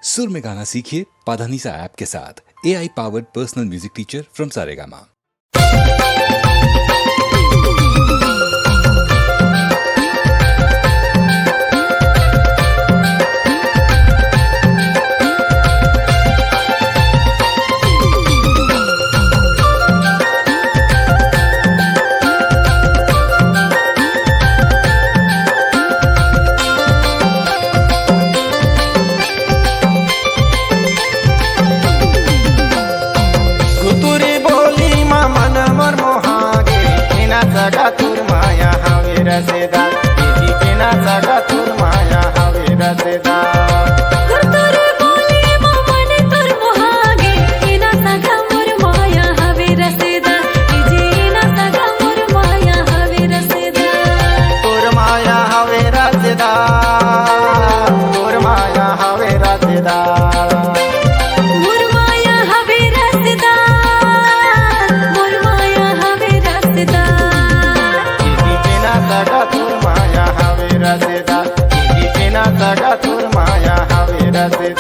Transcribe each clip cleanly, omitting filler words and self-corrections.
सुर में गाना सीखिए पाधानीसा ऐप के साथ। AI powered personal music teacher from Saregama. तोर माया हवे रसदा जीना सगा तोर माया हवे रसदा जीना सगा मोर माया हवे रसदा जीना सगा मोर माया हवे रसदा।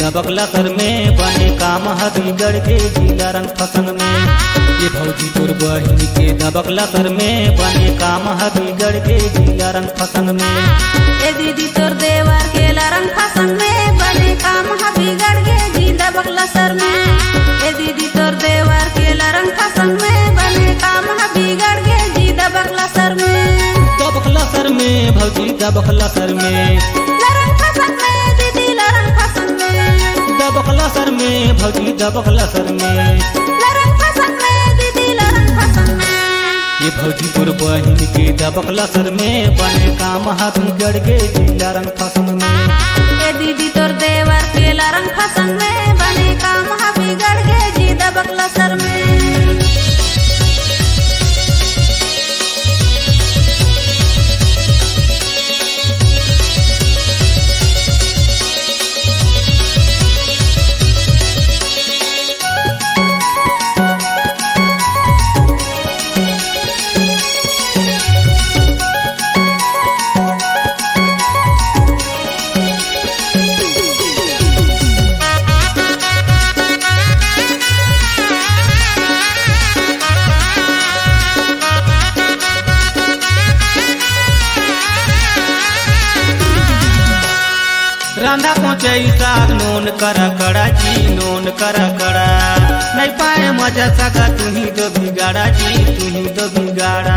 दबकला सर में बने काम बिगड़ के जिला रंग फसंग में। ये भौजी तोर बहिन के दबकला सर में बने काम बिगड़ के जिला रंग फसंग में। ए दीदी तोर देवर के रंग फसंग में बने काम बिगड़ के जी दबकला सर में। ए दीदी तोर देवर के रंग फसंग में बने काम बिगड़ के जी दबकला सर में। दबकला सर में भौजी दबकला सर में, रंग फसंग में दीदी रंग फसंग में। दबकला सर में भौजी दबकला सर में। रंग फसंग में दीदी रंग फसंग में। ये भौजी तोर बहिन के दबकला सर में बने काम बिगड़ के जिला रंग फसंग में। ए दीदी तोर देवर के रंग फसंग में बने काम बिगड़ के जी दबकला सर में। रांधा पहुँचे साग नोन करा कड़ा जी नोन करा कड़ा, नहीं पाए मजा सका तुम्ही तो बिगाड़ा जी तुम्ही तो बिगाड़ा।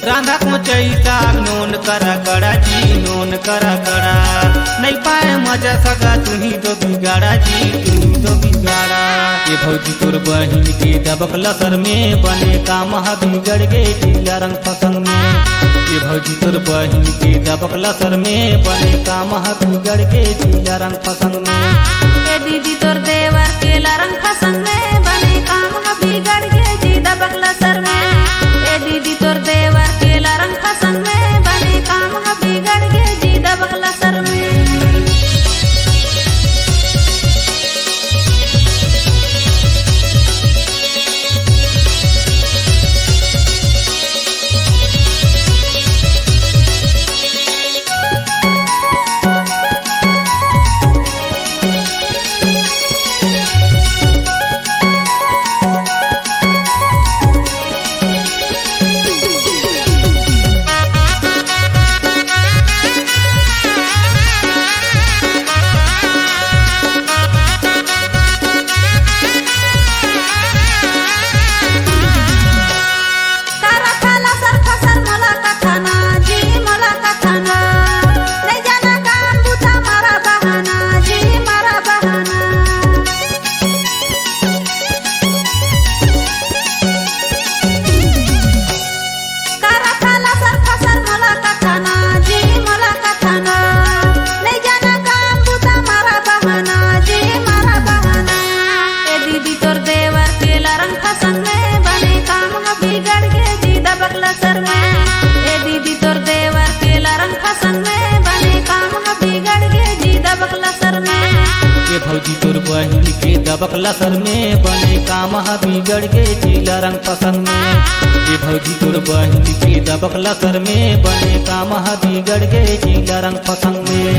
रांधा पहुँचे साग नोन करा कड़ा जी नोन करा कड़ा, नहीं पाए मजा सका तुम्ही तो बिगाड़ा जी तुम्ही तो बिगाड़ा। ये भौजी तोर बहिन के दबकला सर में बने काम बिगड़ के जिला रंग फसंग में। ये भौजी तोर बहिन के दबकला सर में बने काम बिगड़ के जिला रंग फसंग में। ए दीदी तोर देवर के रंग फसंग में बने काम बिगड़ के जी दबकला सर में। ए दीदी तोर देवर के रंग फसंग में बने काम बिगड़ के जी दबकला सर में। भौजी तोर बहिन के दबकला सर में बने काम बिगड़ के जिला रंग फसंग में। ये भौजी तोर बहिन के दबकला सर में बने काम बिगड़ के जिला रंग फसंग में।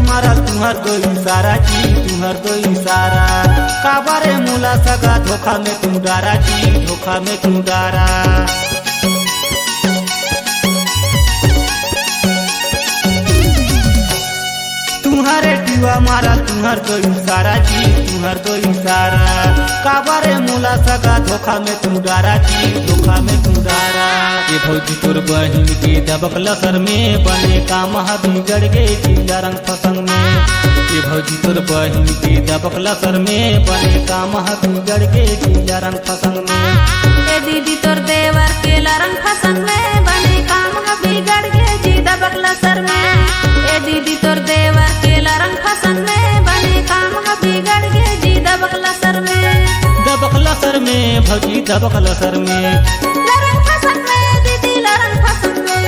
मारा तुम्हार दो इशारा जी तुम्हार दो इशारा, काबारे मुला सगा धोखा में तुम डारा जी धोखा में तुम डारा। तुम्हारे टीवा मारा तुम्हार दो इशारा जी तुम्हार दो इशारा, काबारे मुला सगा धोखा में तुम डारा जी धोखा में तुम डारा। ये भौजी तोर बहिन के दबकला सर में बने काम बिगड़ गए जिला रंग फसंग में। ये भौजी तोर बहिन के दबकला सर में बने काम बिगड़ के जिला रंग फसंग में। ए दीदी तोर देवर के रंग फसंग में बने काम बिगड़ के जी दबकला सर में। ए दीदी तोर देवर के रंग फसंग में बने काम बिगड़ के जी दबकला सर में। दबकला सर में भौजी दबकला सर में रंग फसंग में दीदी रंग फसंग में।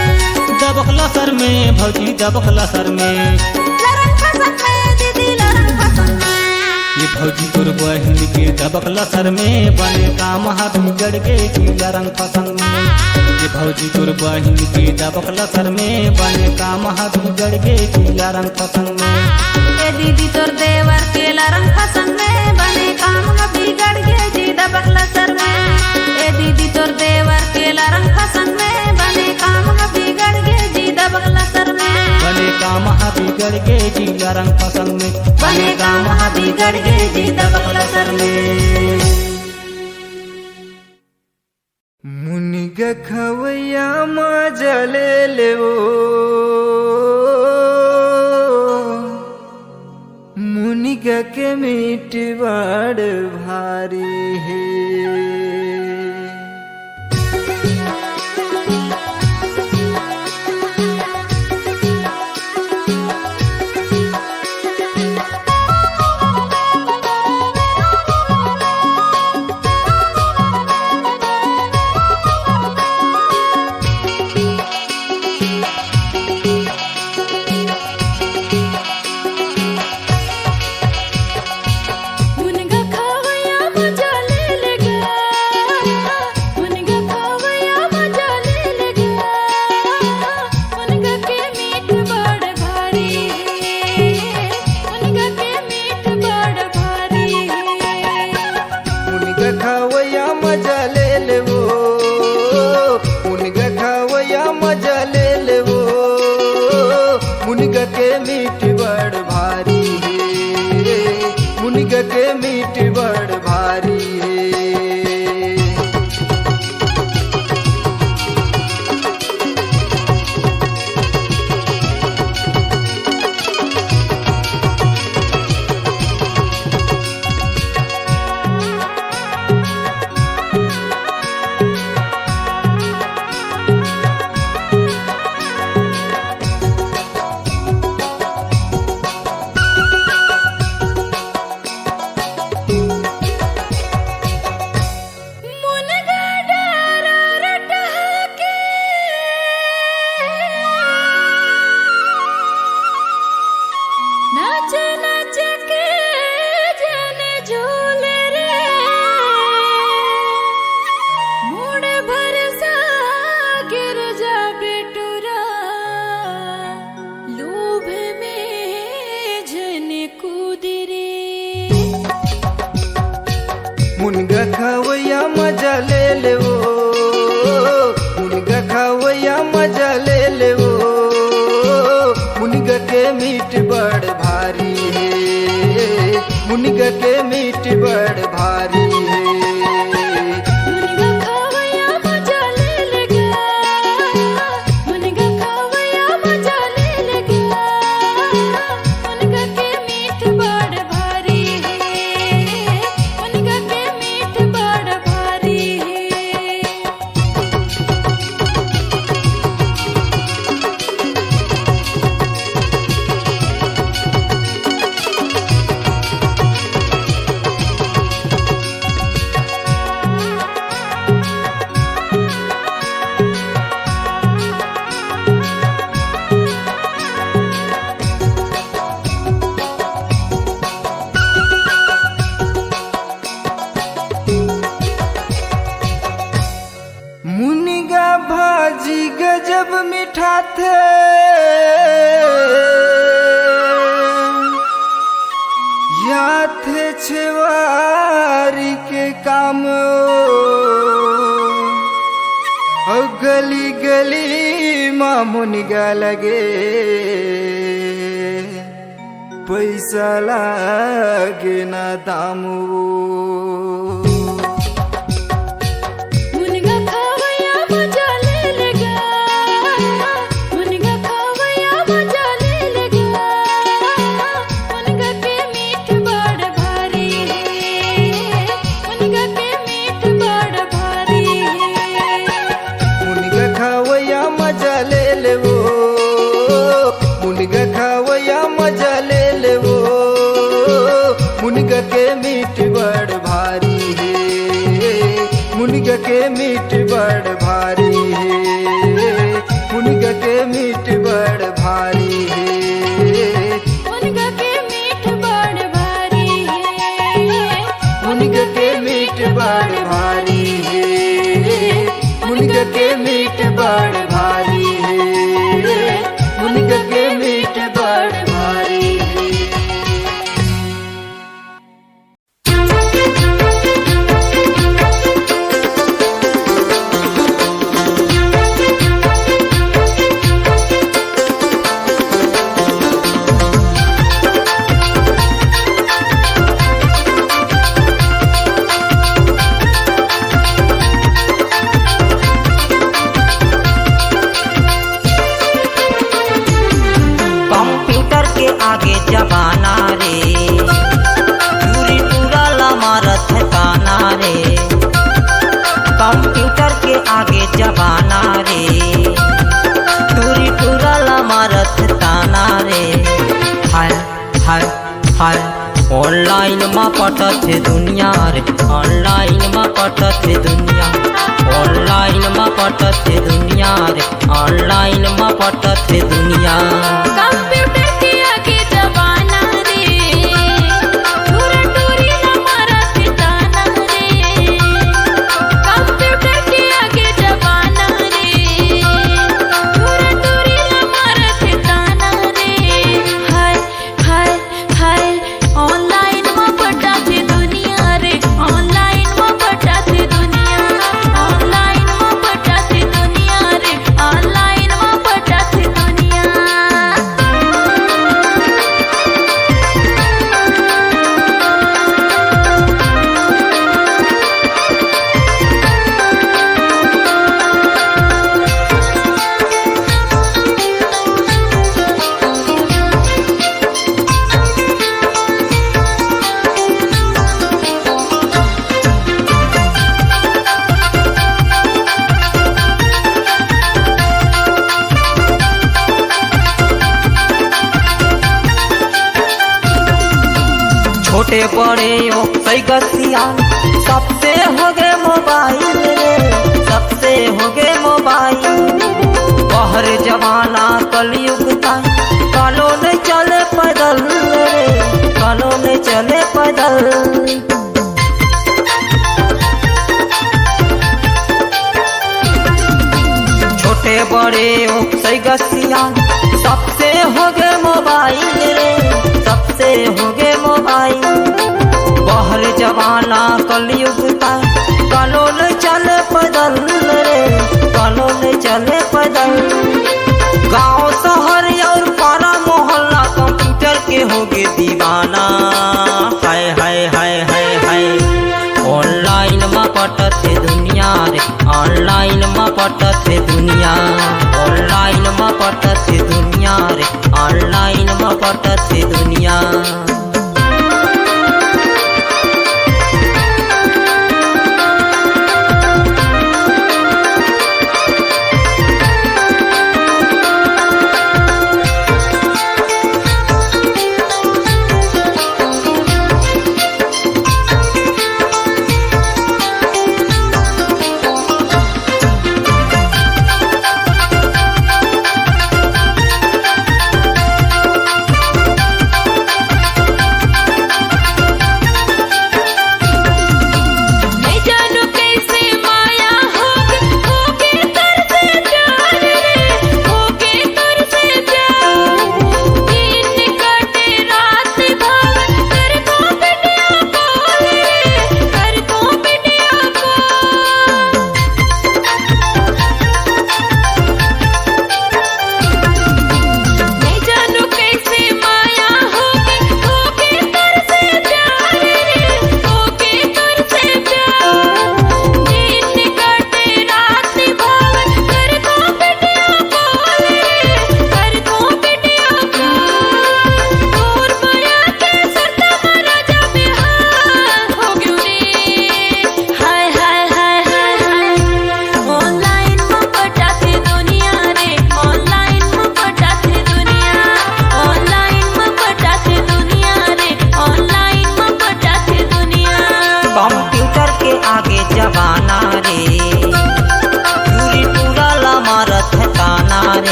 दबकला सर में भौजी दबकला सर में रंग फसंग में दीदी रंग फसंग में। ये भौजी तोर बहिन के दबकला सर में बने काम बिगड़ के जिला रंग फसंग में। ये भौजी तोर बहिन के दबकला सर में बने काम बिगड़ के जिला रंग फसंग में। ए दीदी तोर देवर के रंग फसंग में बने काम बिगड़ के जी दबकला सर में। ए दीदी तोर देवर के रंग फसंग में बने काम बिगड़ के जी दबकला सर में। बने काम बिगड़ के जिला रंग फसंग में। बने काम बिगड़ के जी दबकला सर में। मुनिग खवैया मजले लेवो मुनिग के मीठ बड़ भारी है। मुनिगा के मीठ बड़ भारी है। मुनिगा के मीठ बड़ भारी है। मुनगा खवैया मजा ले ले वो मुनगा खवैया मजा ले ले वो मुनगा के मीठ बड़ भारी है। मुनगा के मीठ बड़ भारी है। मुनिगा भाजी गजब मीठा थे या थे छेवारी के काम और गली गली माँ मुनिगा लगे पैसा लागे ना दाम मुनिग के मीठ बड़ भारी है, मुनिग के मीठ बड़ भारी है। मुनिग के मीठ बड़ भारी है, मुनिग के मीठ बड़ भारी है, मुनिग के मीठ बड़ भारी है, मुनिग के मीठ बड़ भारी है। कंप्यूटर के आगे जबाना रे, चूरी टूरला मारत है ताना रे। कंप्यूटर के आगे जबाना रे, चूरी टूरला मारत है ताना रे। हाय हाय हाय ऑनलाइन में पटत है दुनिया रे, ऑनलाइन में पटत है दुनिया, ऑनलाइन में पटत है दुनिया रे, ऑनलाइन में पटत है दुनिया। कंप्यूटर के आगे जबाना रे, टूरा टूरी ना मारत ताना रे। कंप्यूटर के आगे जबाना रे, टूरा टूरी ना मारत ताना रे। हाय हाय हाय ऑनलाइन में पटत दुनिया रे, ऑनलाइन में पटत दुनिया, ऑनलाइन में पटत दुनिया रे, ऑनलाइन में पटत दुनिया। छोटे बड़े हो सही गतिया सबसे हो गए मोबाइल रे, सबसे हो गए मोबाइल। बहर जमाना कलयुग का कालो नहीं चले पैदल रे, कालो नहीं चले पैदल। छोटे बड़े हो सही गतिया सबसे हो गए मोबाइल रे, सबसे हो गए मोबाइल। बहर जमाना कलयुग का कालो नहीं चले पैदल रे, कालो नहीं चले पैदल। गांव शहर और पारा मोहल्ला कंप्यूटर के हो गए दीवाना। हाय हाय हाय हाय हाय ऑनलाइन में पटत है दुनिया रे, ऑनलाइन में पटत है दुनिया, ऑनलाइन में पटत है दुनिया रे, ऑनलाइन में पटत है दुनिया।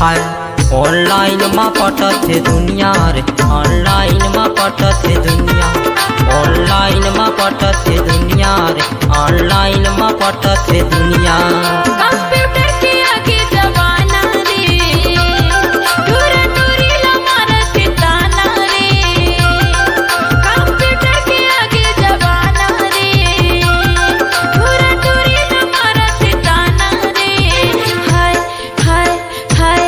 हाय ऑनलाइन में पटत है दुनिया रे, ऑनलाइन में पटत है दुनिया, ऑनलाइन में पटत है दुनिया रे, ऑनलाइन में पटत है दुनिया। कंप्यूटर के आगे जमाना रे, टूरा टूरी लमारत ताना रे। कंप्यूटर के आगे जमाना रे, टूरा टूरी लमारत ताना रे। हाय हाय हाय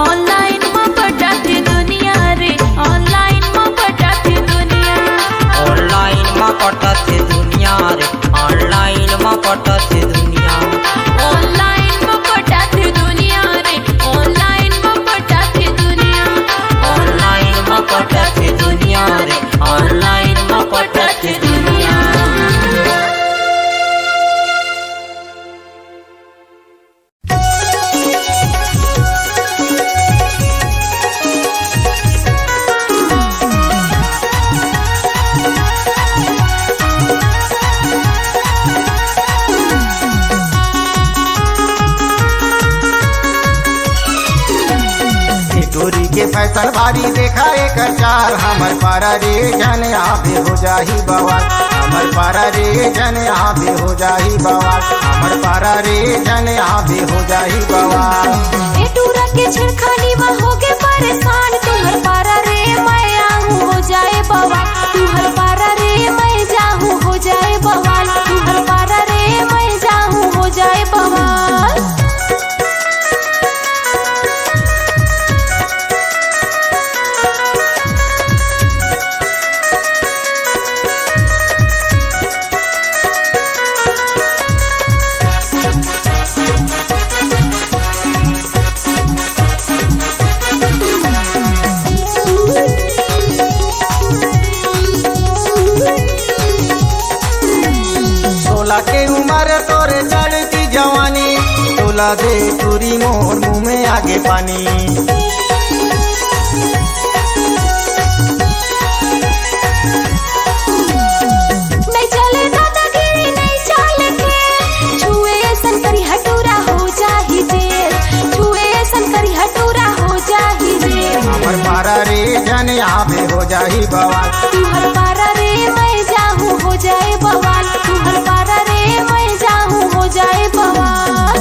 ऑनलाइन में पटत दुनिया रे, ऑनलाइन में पटत दुनिया, ऑनलाइन में पटत है दुनिया रे, ऑनलाइन में पटत है दुनिया, ऑनलाइन में पटत दुनिया रे, ऑनलाइन में पटत दुनिया, ऑनलाइन में पटत है दुनिया रे, ऑनलाइन में पटत है दुनिया। गोरी के फैसल भारी देखा एक चार, हमर पारा रे जन आबे हो जाही बवाल, हमर पारा रे जन आबे हो जाही बवाल, हमर पारा रे जन आबे हो जाही बवाल। ए टूरा के छेड़खानी में होगे परेशान, तुम्हर पारा रे मैं आऊं हो जाए बवाल, तुम्हर पारा रे मैं जाऊं हो जाए बवाल, तुम्हर पारा रे मैं जाऊं हो जाए बवाल। सोलह के उम्र तोरे चढ़ती जवानी, तोला दे पूरी मोर मुँह में आगे पानी। नहीं चले दादागिरी नहीं चले के, छुए ऐसन करी हटूरा हो जाही जेल, छुए ऐसन करी हटूरा हो जाही जेल। हमर पारा रे जन आबे हो जाही बवाल, तुम्हर पारा रे मैं जाऊं हो जाए बवाल, तुम्हर पारा रे मैं जाऊं हो जाए बवाल।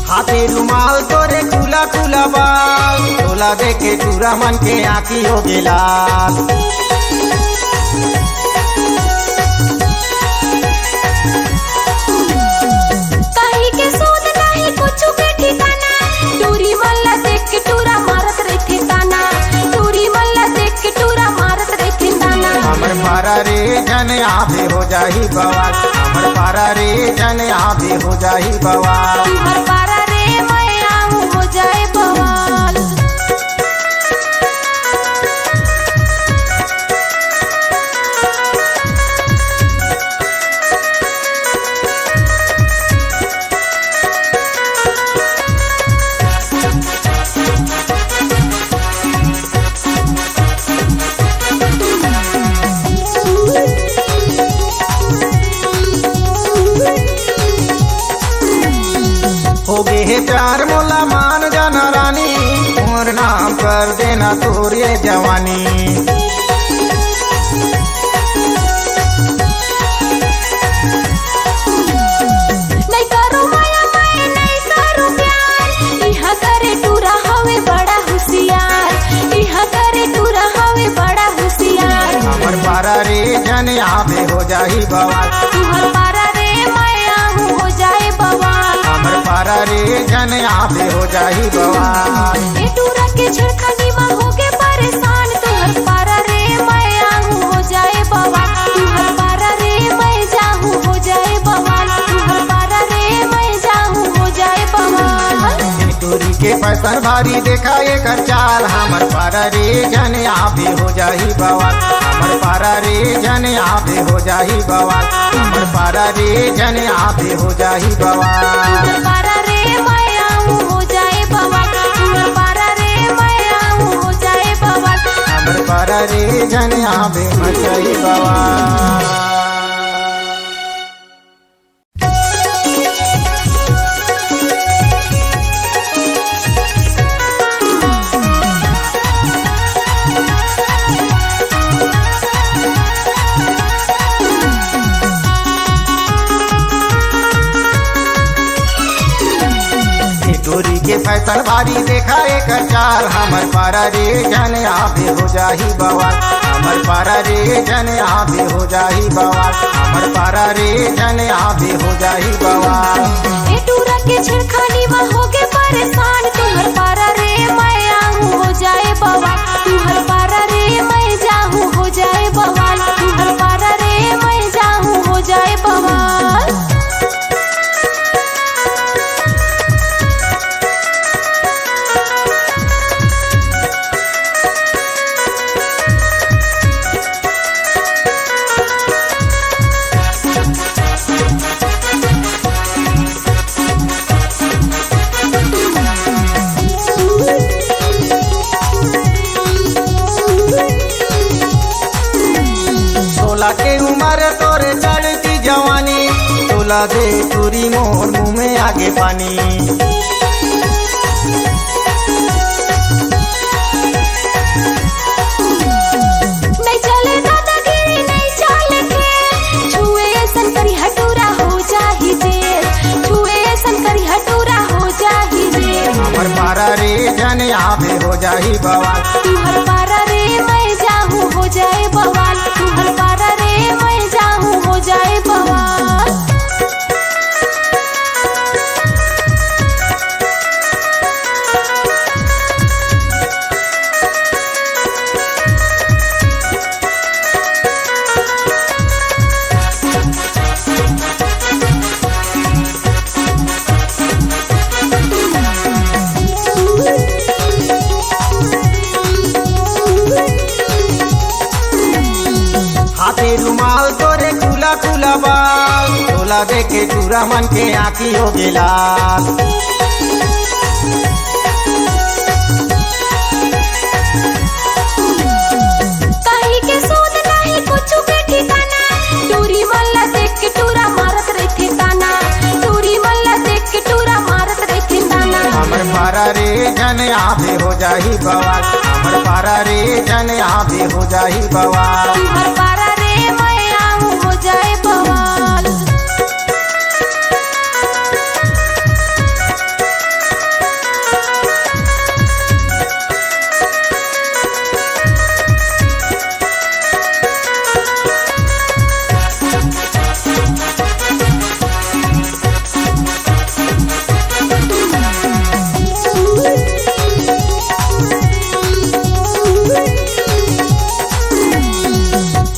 हाथे रुमाल तोरे खुला खुला बाल, तोला देखे चूरा मन के आँखी हो गेलाल। कहीं के सूद नहीं कुछ के ठिकाना, टूरी मल्ला देख के टूरा मारत रहे ताना, टूरी मल्ला देख के टूरा मारत रहे ताना। हमर पारा रे जन आबे हो जाही बवाल, हमर पारा रे जन आबे हो जाही बवाल। तुम्हर पारा रे मैं आऊं हो जाए बवाल। हो गे हे प्यार मोला मान जाना रानी, मोर नाम कर देना तोरे जवानी। नहीं करो माया मैं नहीं करो प्यार, इहा करे टूरा हवे बड़ा होशियार, इहा करे टूरा हवे बड़ा होशियार। हमर पारा रे जन आबे हो जाही बवाल, तुम्हर पारा रे मैं आऊं हो जाए बवाल, हमर पारा रे जन आबे हो जाही बवाल। ए टूरा के छेड़खानी में होगे परेशान, तुम्हर पारा रे मैं आऊं हो जाए बवाल, तुम्हर पारा रे मैं जाऊं हो जाए बवाल, तुम्हर पारा रे मैं जाऊं हो जाए बवाल। टोरी के फैशन भारी देखा एकर चाल हमर पारा रे जन आबे हो जाही बवाल हमर पारा रे जन आबे हो जाही बवाल हमर पारा रे जन आबे हो जाही बवाल पारा रे मैं आऊं हो जाए बवाल तुम्हार पारा रे मैं आऊं हो जाए बवाल हमर पारा रे जन आबे मचाई बवाल गोरी के फैशन भारी देखा एकर चाल हमर पारा रे जन आबे हो जाही बवाल हमर पारा रे जन आबे हो जाही बवाल हमर पारा रे जन आबे हो जाही बवाल ए टूरा के छिड़खानी में होगे परेशान तुम्हार पारा रे मैं आऊं हो जाए बवाल तुम्हार पारा रे मैं जाऊं हो जाए बवाल तुम्हार पारा रे मैं जाऊं हो जाए बवाल के उम्र तोरे चढ़ती जवानी तोला दे चूरी मोर मुँह में आगे पानी नहीं चले दादागिरी नहीं चले के छुए संकरी हटूरा हो जाही जे छुए संकरी हटूरा हो जाही जे हमर पारा रे जन आबे हो जाही बवाल तुम्हार पारा रे मैं जाऊं हो जाए बवाल तुम्हार पारा रे मैं जाऊं हो जाए बवाल हाथे रुमाल तोरे खुला खुला बाल तोला देखे चूरा मन के आँखी हो गेलाल कहीं के सूद नहीं कुछ के ठिकाना टूरी मल्ला देख के टूरा मारत रहे ताना टूरी मल्ला देख के टूरा मारत रहे ताना हमर पारा रे जन आबे हो जाही बवाल हमर पारा रे जन आबे हो जाही बवाल तुम्हार पारा रे मैं आऊं हो जाए बवाल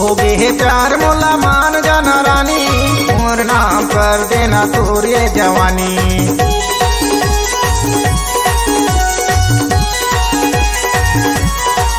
हो गे हे प्यार मोला मान जाना रानी मोर नाम कर देना तोरे जवानी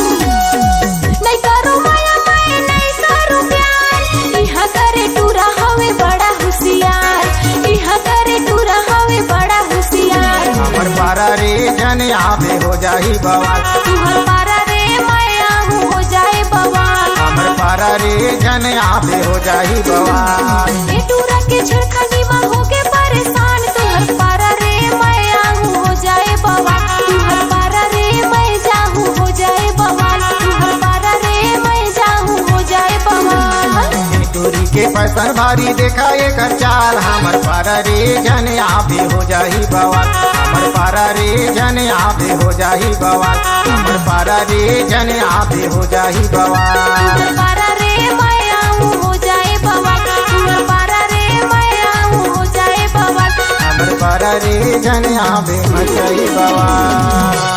नहीं करो माया मैं नहीं करो प्यार इहा करे टूरा हवे बड़ा होशियार इहा करे टूरा हवे बड़ा होशियार हमर पारा रे जन आबे हो जाही बवाल तुम्हार पारा रे मैं आऊं हो जाए बवाल हमर पारा रे जन आबे हो जाही बवाल ए टूरा के छिड़खानी में होगे परेशान तुम्हार पारा रे मैं आऊं हो जाए बवाल तुम्हार पारा रे मैं जाऊं हो जाए बवाल तुम्हार पारा रे मैं जाऊं हो जाए बवाल टूरी के फैशन भारी देखा एकर चाल हमर पारा रे जन आबे हो जाही बवाल हमर पारा रे जन आबे हो जाही बवाल हमर पारा रे जन आबे हो जाही बवाल तुम्हार पारा रे मैं आऊं हो जाए बवाल तुम्हार पारा रे मैं आऊं हो जाए बवाल हमर पारा रे जन आबे मचाई बवाल